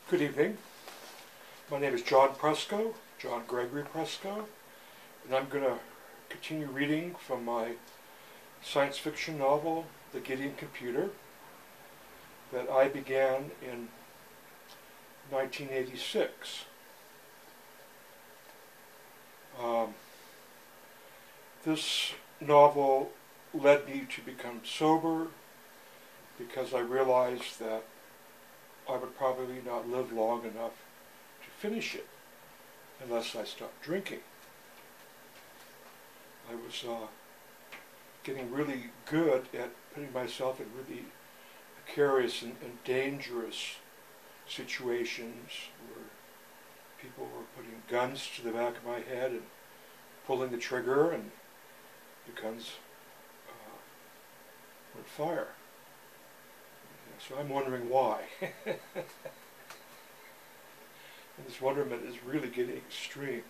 Good evening. My name is John Presco, John Gregory Presco, and I'm going to continue reading from my science fiction novel, The Gideon Computer, that I began in 1986. This novel led me to become sober because I realized that I would probably not live long enough to finish it unless I stopped drinking. I was getting really good at putting myself in really precarious and dangerous situations where people were putting guns to the back of my head and pulling the trigger, and the guns would fire. So I'm wondering why. And this wonderment is really getting extreme.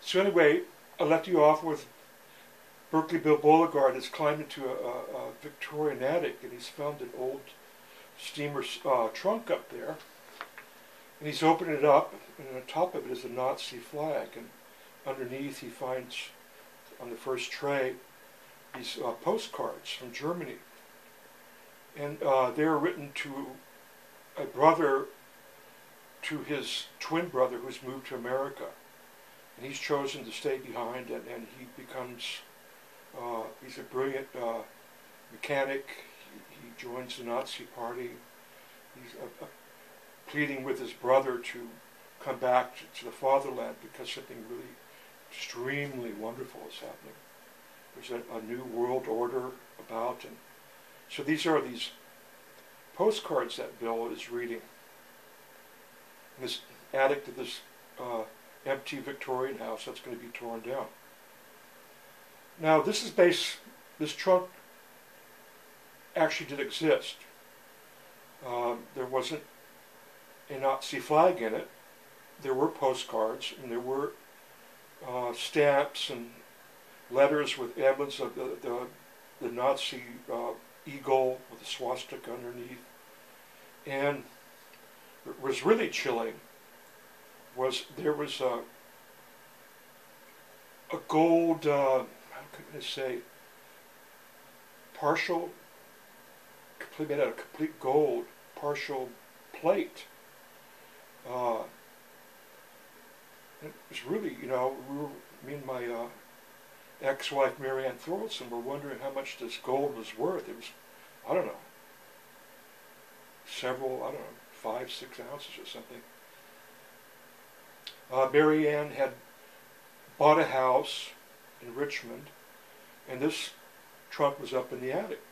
So anyway, I left you off with Berkeley Bill Beauregard has climbed into a Victorian attic, and he's found an old steamer trunk up there. And he's opened it up, and on top of it is a Nazi flag. And underneath he finds, on the first tray, these postcards from Germany. And they're written to a brother, to his twin brother who's moved to America. And he's chosen to stay behind, and he becomes, he's a brilliant mechanic. He joins the Nazi party. He's pleading with his brother to come back to the fatherland because something really extremely wonderful is happening. There's a new world order about, and so these are these postcards that Bill is reading in this attic to this empty Victorian house that's going to be torn down. Now this trunk actually did exist. There wasn't a Nazi flag in it. There were postcards, and there were stamps and letters with evidence of the Nazi eagle with a swastika underneath. And what was really chilling was there was a gold, how can I say, partial, made out of complete gold, partial plate. It was really, me and my ex-wife Mary Ann Thorlson were wondering how much this gold was worth. It was, I don't know, several, 5, 6 ounces or something. Mary Ann had bought a house in Richmond, and this trunk was up in the attic.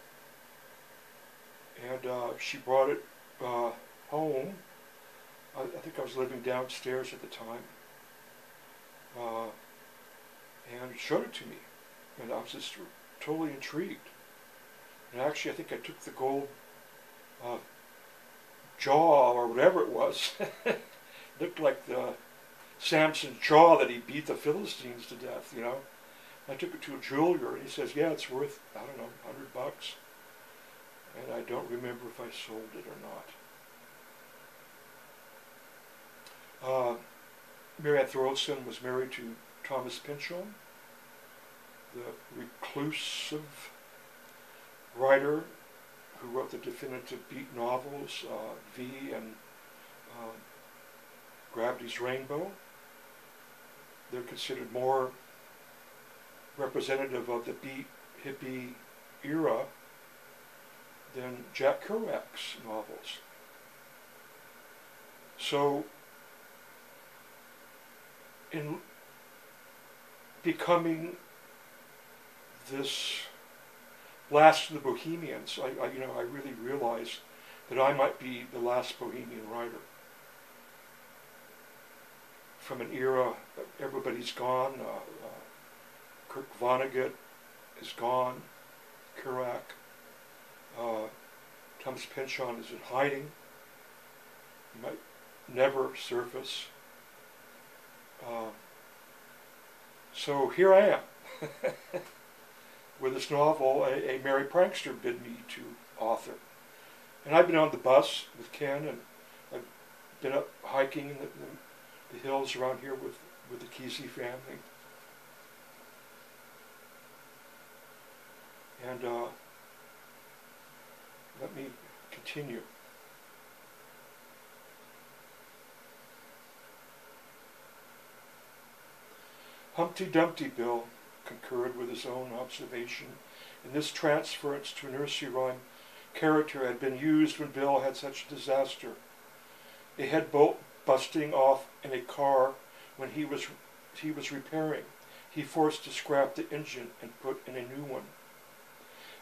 And she brought it home. I think I was living downstairs at the time. And showed it to me, and I was just totally intrigued. And actually, I think I took the gold jaw or whatever it was. Looked like the Samson's jaw that he beat the Philistines to death. I took it to a jeweler, and he says, "Yeah, it's worth $100." And I don't remember if I sold it or not. Mary Ann Thorlson was married to Thomas Pynchon, the reclusive writer who wrote the definitive beat novels, V and Gravity's Rainbow. They're considered more representative of the beat hippie era than Jack Kerouac's novels. So, in becoming this last of the Bohemians, I really realized that I might be the last Bohemian writer. From an era, everybody's gone. Kurt Vonnegut is gone. Kerouac. Thomas Pynchon is in hiding. He might never surface. So here I am with this novel, a merry prankster bid me to author. And I've been on the bus with Ken, and I've been up hiking in the hills around here with the Kesey family. And let me continue. Humpty Dumpty Bill concurred with his own observation, and this transference to a nursery rhyme character had been used when Bill had such a disaster. A head bolt busting off in a car when he was repairing. He forced to scrap the engine and put in a new one.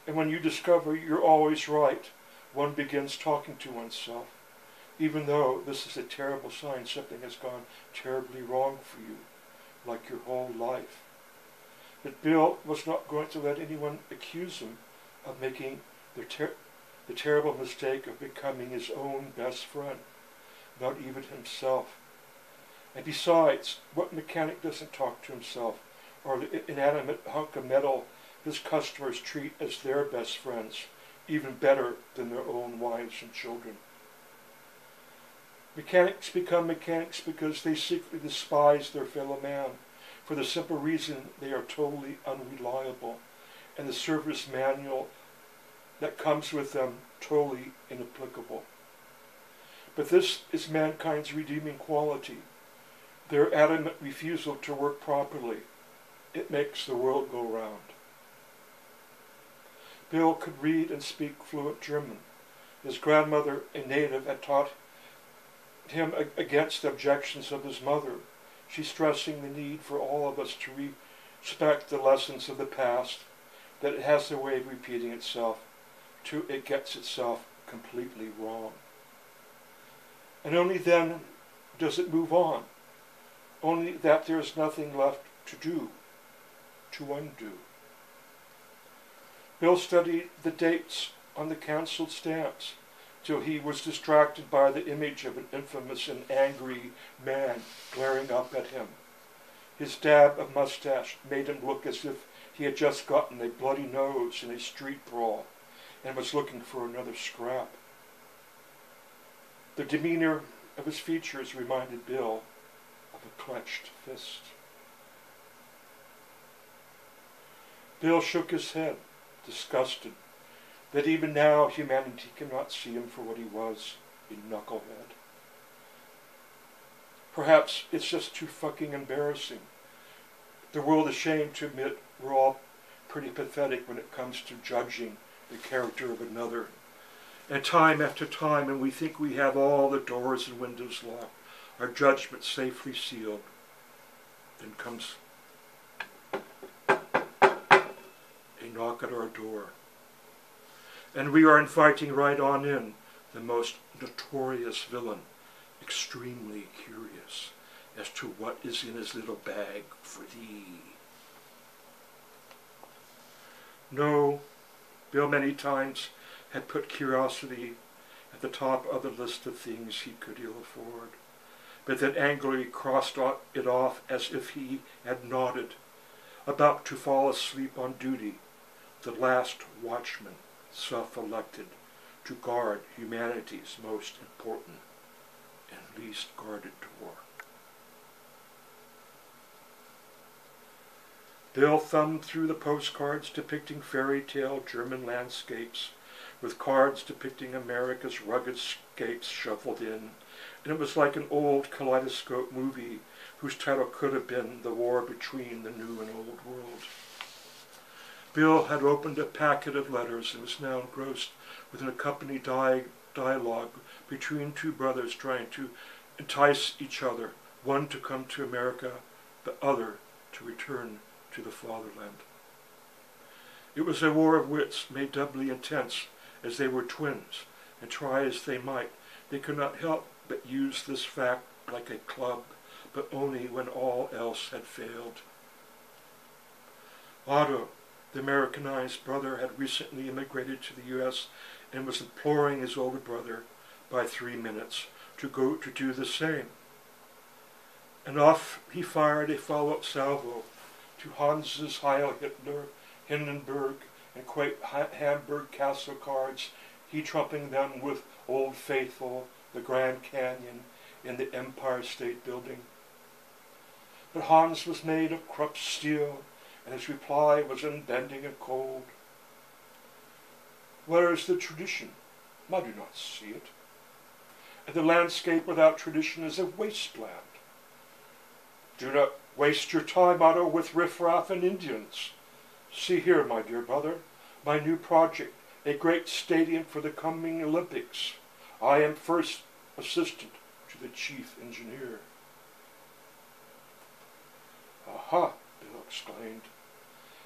And when you discover you're always right, one begins talking to oneself, even though this is a terrible sign something has gone terribly wrong for you, like your whole life. But Bill was not going to let anyone accuse him of making the terrible mistake of becoming his own best friend, not even himself. And besides, what mechanic doesn't talk to himself, or the inanimate hunk of metal his customers treat as their best friends, even better than their own wives and children? Mechanics become mechanics because they secretly despise their fellow man, for the simple reason they are totally unreliable, and the service manual that comes with them totally inapplicable. But this is mankind's redeeming quality, their adamant refusal to work properly. It makes the world go round. Bill could read and speak fluent German. His grandmother, a native, had taught him against the objections of his mother. She's stressing the need for all of us to respect the lessons of the past, that it has a way of repeating itself till it gets itself completely wrong. And only then does it move on. Only that there is nothing left to do, to undo. Bill studied the dates on the cancelled stamps till he was distracted by the image of an infamous and angry man glaring up at him. His dab of mustache made him look as if he had just gotten a bloody nose in a street brawl and was looking for another scrap. The demeanor of his features reminded Bill of a clenched fist. Bill shook his head, disgusted that even now humanity cannot see him for what he was, a knucklehead. Perhaps it's just too fucking embarrassing. The world is ashamed to admit we're all pretty pathetic when it comes to judging the character of another. And time after time, when we think we have all the doors and windows locked, our judgment safely sealed, then comes a knock at our door. And we are inviting right on in the most notorious villain, extremely curious as to what is in his little bag for thee. No, Bill many times had put curiosity at the top of the list of things he could ill afford, but then angrily crossed it off as if he had nodded, about to fall asleep on duty, the last watchman, self-elected, to guard humanity's most important and least guarded door. Bill thumbed through the postcards depicting fairy tale German landscapes, with cards depicting America's rugged scapes shuffled in, and it was like an old kaleidoscope movie whose title could have been The War Between the New and Old World. Bill had opened a packet of letters and was now engrossed with an accompanied dialogue between two brothers trying to entice each other, one to come to America, the other to return to the fatherland. It was a war of wits made doubly intense as they were twins, and try as they might, they could not help but use this fact like a club, but only when all else had failed. Otto, the Americanized brother, had recently immigrated to the U.S. and was imploring his older brother, by 3 minutes, to go to do the same. And off he fired a follow-up salvo to Hans's Heil Hitler, Hindenburg, and quaint Hamburg Castle cards, he trumping them with Old Faithful, the Grand Canyon, in the Empire State Building. But Hans was made of crushed steel, and his reply was unbending and cold. Where is the tradition? I do not see it. And the landscape without tradition is a wasteland. Do not waste your time, Otto, with riffraff and Indians. See here, my dear brother, my new project, a great stadium for the coming Olympics. I am first assistant to the chief engineer. Aha, Bill exclaimed.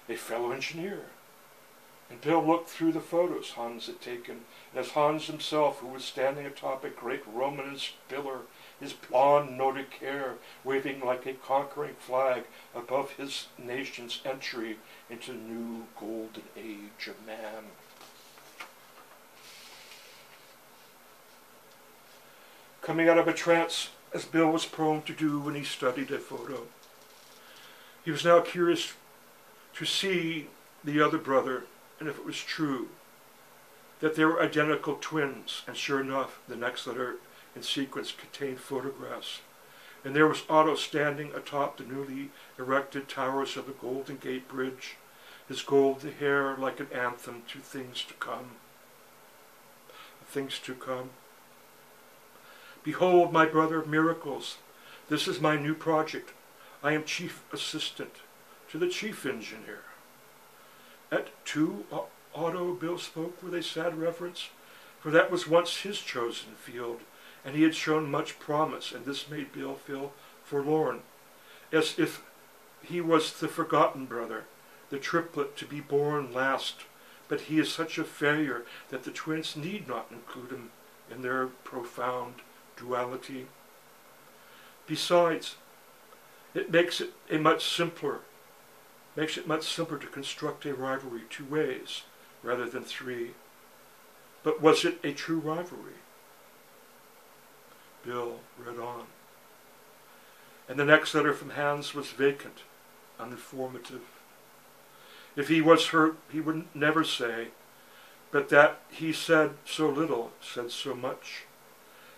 A fellow engineer. And Bill looked through the photos Hans had taken, and as Hans himself, who was standing atop a great Romanesque pillar, his blond Nordic hair waving like a conquering flag above his nation's entry into the new golden age of man. Coming out of a trance, as Bill was prone to do when he studied a photo, he was now curious to see the other brother, and if it was true that they were identical twins. And sure enough, the next letter in sequence contained photographs. And there was Otto standing atop the newly erected towers of the Golden Gate Bridge, his golden hair like an anthem to things to come. Things to come. Behold, my brother, miracles. This is my new project. I am chief assistant to the chief engineer. At two, Otto, Bill spoke with a sad reverence, for that was once his chosen field, and he had shown much promise, and this made Bill feel forlorn, as if he was the forgotten brother, the triplet to be born last, but he is such a failure that the twins need not include him in their profound duality. Besides, it makes it much simpler to construct a rivalry 2 ways rather than 3. But was it a true rivalry? Bill read on. And the next letter from Hans was vacant, uninformative. If he was hurt, he would never say, but that he said so little, said so much.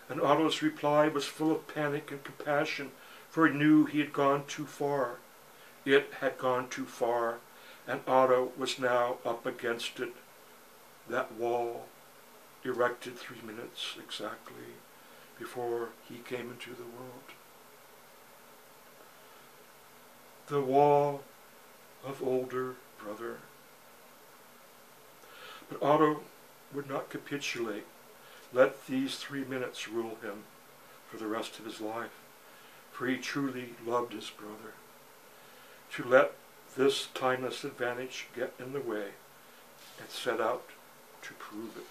And Otto's reply was full of panic and compassion, for he knew he had gone too far. It had gone too far, and Otto was now up against it, that wall, erected 3 minutes exactly before he came into the world. The wall of older brother. But Otto would not capitulate. Let these 3 minutes rule him for the rest of his life, for he truly loved his brother. To let this timeless advantage get in the way and set out to prove it.